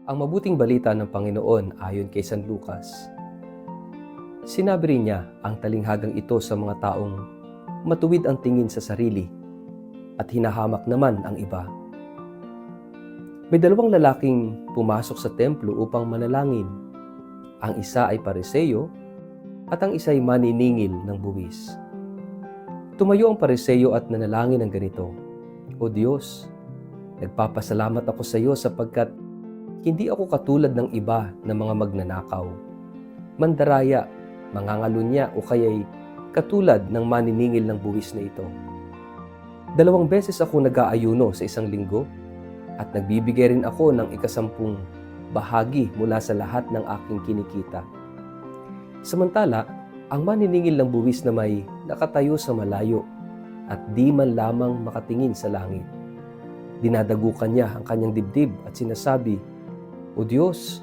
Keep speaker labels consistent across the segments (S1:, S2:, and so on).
S1: Ang mabuting balita ng Panginoon ayon kay San Lucas. Sinabi rin niya ang talinghagang ito sa mga taong matuwid ang tingin sa sarili at hinahamak naman ang iba. May dalawang lalaking pumasok sa templo upang manalangin. Ang isa ay Pariseo at ang isa ay maniningil ng buwis. Tumayo ang Pariseo at nanalangin ng ganito, "O Diyos, nagpapasalamat ako sa iyo sapagkat hindi ako katulad ng iba na mga magnanakaw, mandaraya, mangangalunya o kaya'y katulad ng maniningil ng buwis na ito. 2 beses ako nag-aayuno sa isang linggo at nagbibigay rin ako ng 10 bahagi mula sa lahat ng aking kinikita. Samantala, ang maniningil ng buwis na may nakatayo sa malayo at di man lamang makatingin sa langit. Dinadagukan niya ang kanyang dibdib at sinasabi, O Diyos,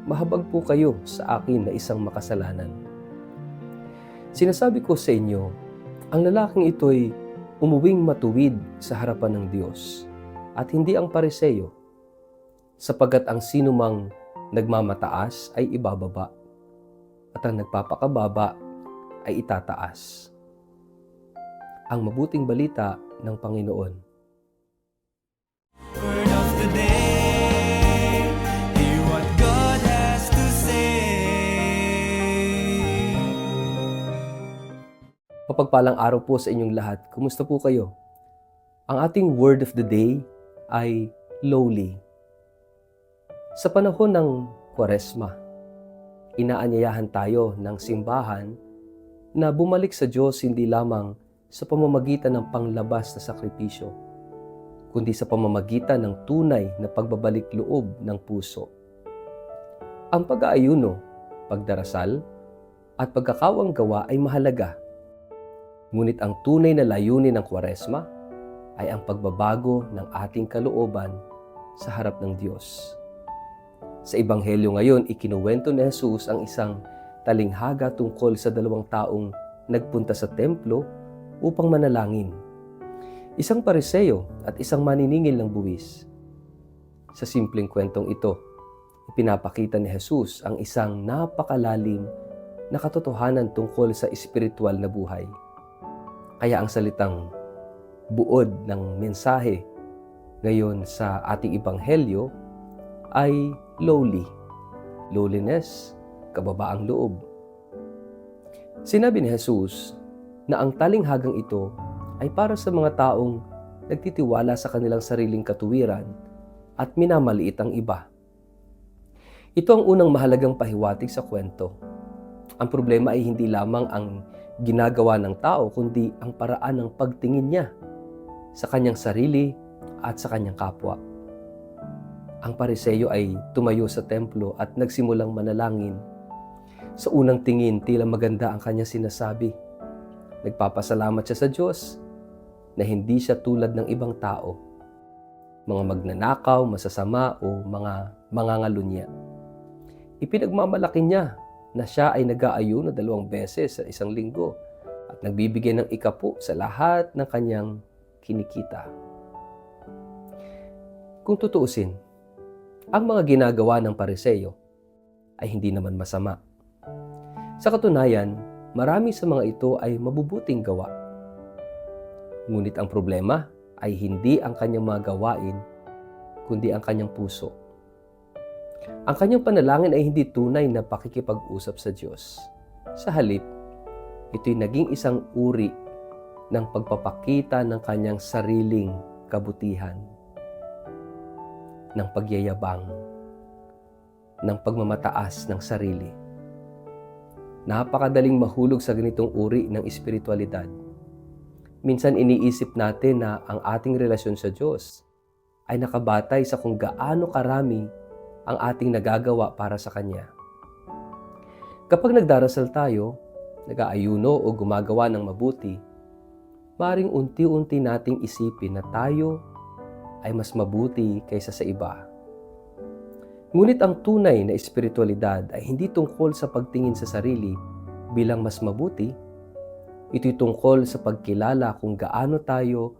S1: mahabag po kayo sa akin na isang makasalanan. Sinasabi ko sa inyo, ang lalaking ito'y umuwing matuwid sa harapan ng Diyos at hindi ang Pariseo, sapagkat ang sinumang nagmamataas ay ibababa at ang nagpapakababa ay itataas." Ang mabuting balita ng Panginoon.
S2: Word of the day, hear what God has to say.
S1: Mapagpalang araw po sa inyong lahat. Kumusta po kayo? Ang ating word of the day ay lowly. Sa panahon ng Kwaresma, inaanyayahan tayo ng simbahan na bumalik sa Diyos hindi lamang sa pamamagitan ng panglabas na sakripisyo, kundi sa pamamagitan ng tunay na pagbabalik loob ng puso. Ang pag-aayuno, pagdarasal, at pagkakawang gawa ay mahalaga. Ngunit ang tunay na layunin ng Kwaresma ay ang pagbabago ng ating kalooban sa harap ng Diyos. Sa Ebanghelyo ngayon, ikinuwento ni Jesus ang isang talinghaga tungkol sa 2 taong nagpunta sa templo upang manalangin. Isang Pariseo at isang maniningil ng buwis. Sa simpleng kwentong ito, ipinapakita ni Jesus ang isang napakalalim na katotohanan tungkol sa espiritual na buhay. Kaya ang salitang buod ng mensahe ngayon sa ating Ebanghelyo ay lowly. Lowliness, kababaang loob. Sinabi ni Jesus na ang talinghagang ito ay para sa mga taong nagtitiwala sa kanilang sariling katuwiran at minamaliit ang iba. Ito ang unang mahalagang pahiwatig sa kwento. Ang problema ay hindi lamang ang ginagawa ng tao, kundi ang paraan ng pagtingin niya sa kanyang sarili at sa kanyang kapwa. Ang Pariseo ay tumayo sa templo at nagsimulang manalangin. Sa unang tingin, tila maganda ang kanyang sinasabi. Nagpapasalamat siya sa Diyos na hindi siya tulad ng ibang tao, mga magnanakaw, masasama o mga mangangalunya. Ipinagmamalaki niya na siya ay nag-aayuno 2 beses sa isang linggo at nagbibigay ng 10 sa lahat ng kanyang kinikita. Kung tutuusin, ang mga ginagawa ng Pariseo ay hindi naman masama. Sa katunayan, marami sa mga ito ay mabubuting gawa. Ngunit ang problema ay hindi ang kanyang mga gawain, kundi ang kanyang puso. Ang kanyang panalangin ay hindi tunay na pakikipag-usap sa Diyos. Sa halip, ito'y naging isang uri ng pagpapakita ng kanyang sariling kabutihan, ng pagyayabang, ng pagmamataas ng sarili. Napakadaling mahulog sa ganitong uri ng espiritualidad. Minsan iniisip natin na ang ating relasyon sa Diyos ay nakabatay sa kung gaano karami ang ating nagagawa para sa Kanya. Kapag nagdarasal tayo, nag-aayuno o gumagawa ng mabuti, maaaring unti-unti nating isipin na tayo ay mas mabuti kaysa sa iba. Ngunit ang tunay na espiritualidad ay hindi tungkol sa pagtingin sa sarili bilang mas mabuti. Ito'y tungkol sa pagkilala kung gaano tayo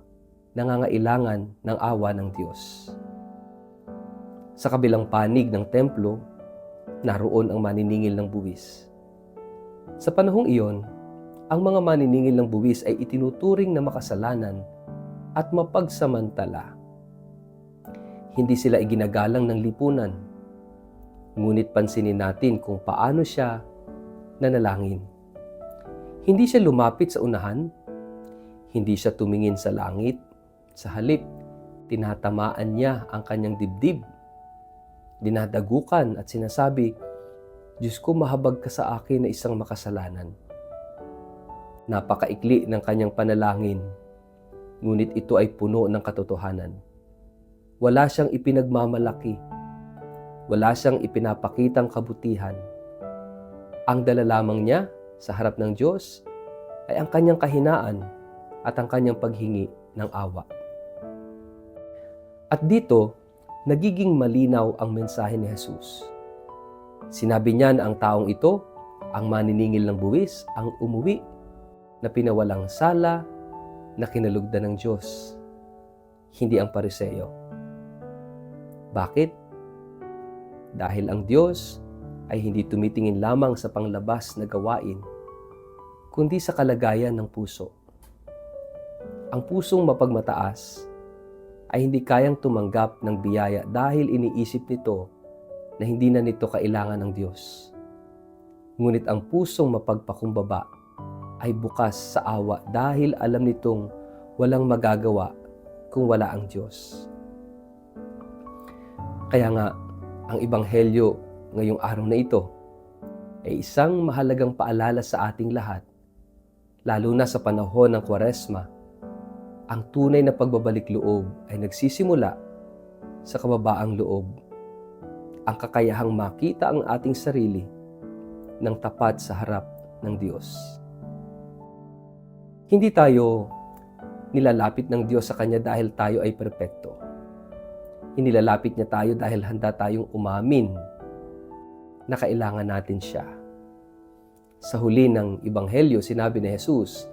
S1: nangangailangan ng awa ng Diyos. Sa kabilang panig ng templo, naroon ang maniningil ng buwis. Sa panahong iyon, ang mga maniningil ng buwis ay itinuturing na makasalanan at mapagsamantala. Hindi sila iginagalang ng lipunan, ngunit pansinin natin kung paano siya nanalangin. Hindi siya lumapit sa unahan, hindi siya tumingin sa langit, sa halip, tinatamaan niya ang kanyang dibdib. Dinadagukan at sinasabi, Diyos ko, mahabag ka sa akin na isang makasalanan. Napakaikli ng kanyang panalangin, ngunit ito ay puno ng katotohanan. Wala siyang ipinagmamalaki, wala siyang ipinapakitang kabutihan. Ang dala lamang niya sa harap ng Diyos ay ang kanyang kahinaan at ang kanyang paghingi ng awa. At dito, nagiging malinaw ang mensahe ni Jesus. Sinabi niya na ang taong ito, ang maniningil ng buwis, ang umuwi, na pinawalang sala, na kinalugdan ng Diyos, hindi ang Pariseo. Bakit? Dahil ang Diyos ay hindi tumitingin lamang sa panglabas na gawain, kundi sa kalagayan ng puso. Ang pusong mapagmataas ay hindi kayang tumanggap ng biyaya dahil iniisip nito na hindi na nito kailangan ng Diyos. Ngunit ang pusong mapagpakumbaba ay bukas sa awa dahil alam nitong walang magagawa kung wala ang Diyos. Kaya nga, ang Ebanghelyo ngayong araw na ito ay isang mahalagang paalala sa ating lahat, lalo na sa panahon ng Kwaresma. Ang tunay na pagbabalik loob ay nagsisimula sa kababaang loob. Ang kakayahang makita ang ating sarili ng tapat sa harap ng Diyos. Hindi tayo nilalapit ng Diyos sa Kanya dahil tayo ay perpekto. Inilalapit niya tayo dahil handa tayong umamin na kailangan natin siya. Sa huli ng Ebanghelyo, sinabi ni Jesus,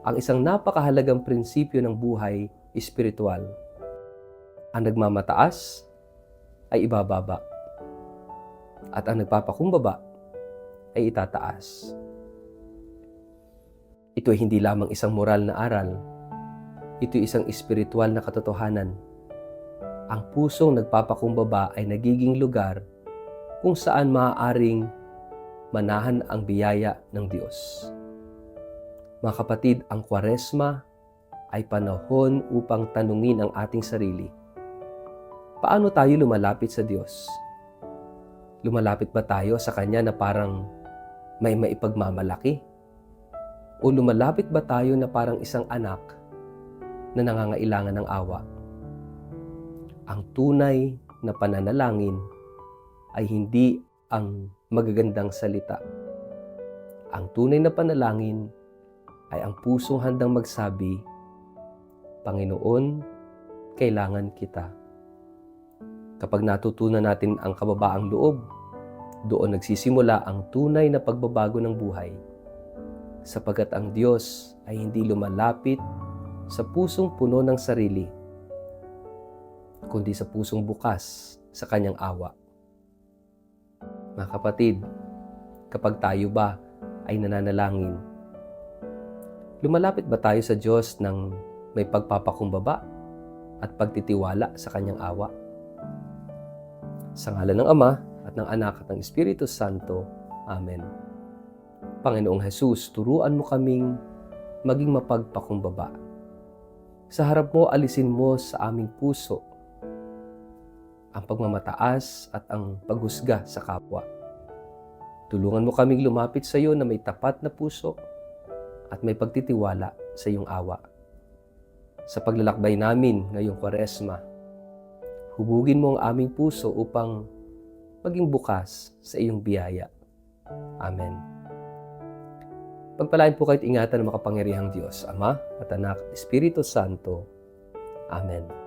S1: ang isang napakahalagang prinsipyo ng buhay espiritual. Ang nagmamataas ay ibababa, at ang nagpapakumbaba ay itataas. Ito ay hindi lamang isang moral na aral, ito ay isang espiritual na katotohanan. Ang pusong nagpapakumbaba ay nagiging lugar kung saan maaaring manahan ang biyaya ng Diyos. Mga kapatid, ang Kwaresma ay panahon upang tanungin ang ating sarili. Paano tayo lumalapit sa Diyos? Lumalapit ba tayo sa Kanya na parang may maipagmamalaki? O lumalapit ba tayo na parang isang anak na nangangailangan ng awa? Ang tunay na pananalangin ay hindi ang magagandang salita. Ang tunay na panalangin ay ang pusong handang magsabi, Panginoon, kailangan kita. Kapag natutunan natin ang kababaang loob, doon nagsisimula ang tunay na pagbabago ng buhay. Sapagkat ang Diyos ay hindi lumalapit sa pusong puno ng sarili, kundi sa pusong bukas sa Kanyang awa. Mga kapatid, kapag tayo ba ay nananalangin, lumalapit ba tayo sa Diyos ng may pagpapakumbaba at pagtitiwala sa Kanyang awa? Sa ngalan ng Ama at ng Anak at ng Espiritu Santo. Amen. Panginoong Jesus, turuan mo kaming maging mapagpakumbaba. Sa harap mo, alisin mo sa aming puso ang pagmamataas at ang paghusga sa kapwa. Tulungan mo kaming lumapit sa iyo na may tapat na puso at may pagtitiwala sa iyong awa. Sa paglalakbay namin ngayong Kwaresma, hubugin mo ang aming puso upang maging bukas sa iyong biyaya. Amen. Pagpalain po kayo't ingatan ng makapangyarihang Diyos, Ama at Anak, Espiritu Santo. Amen.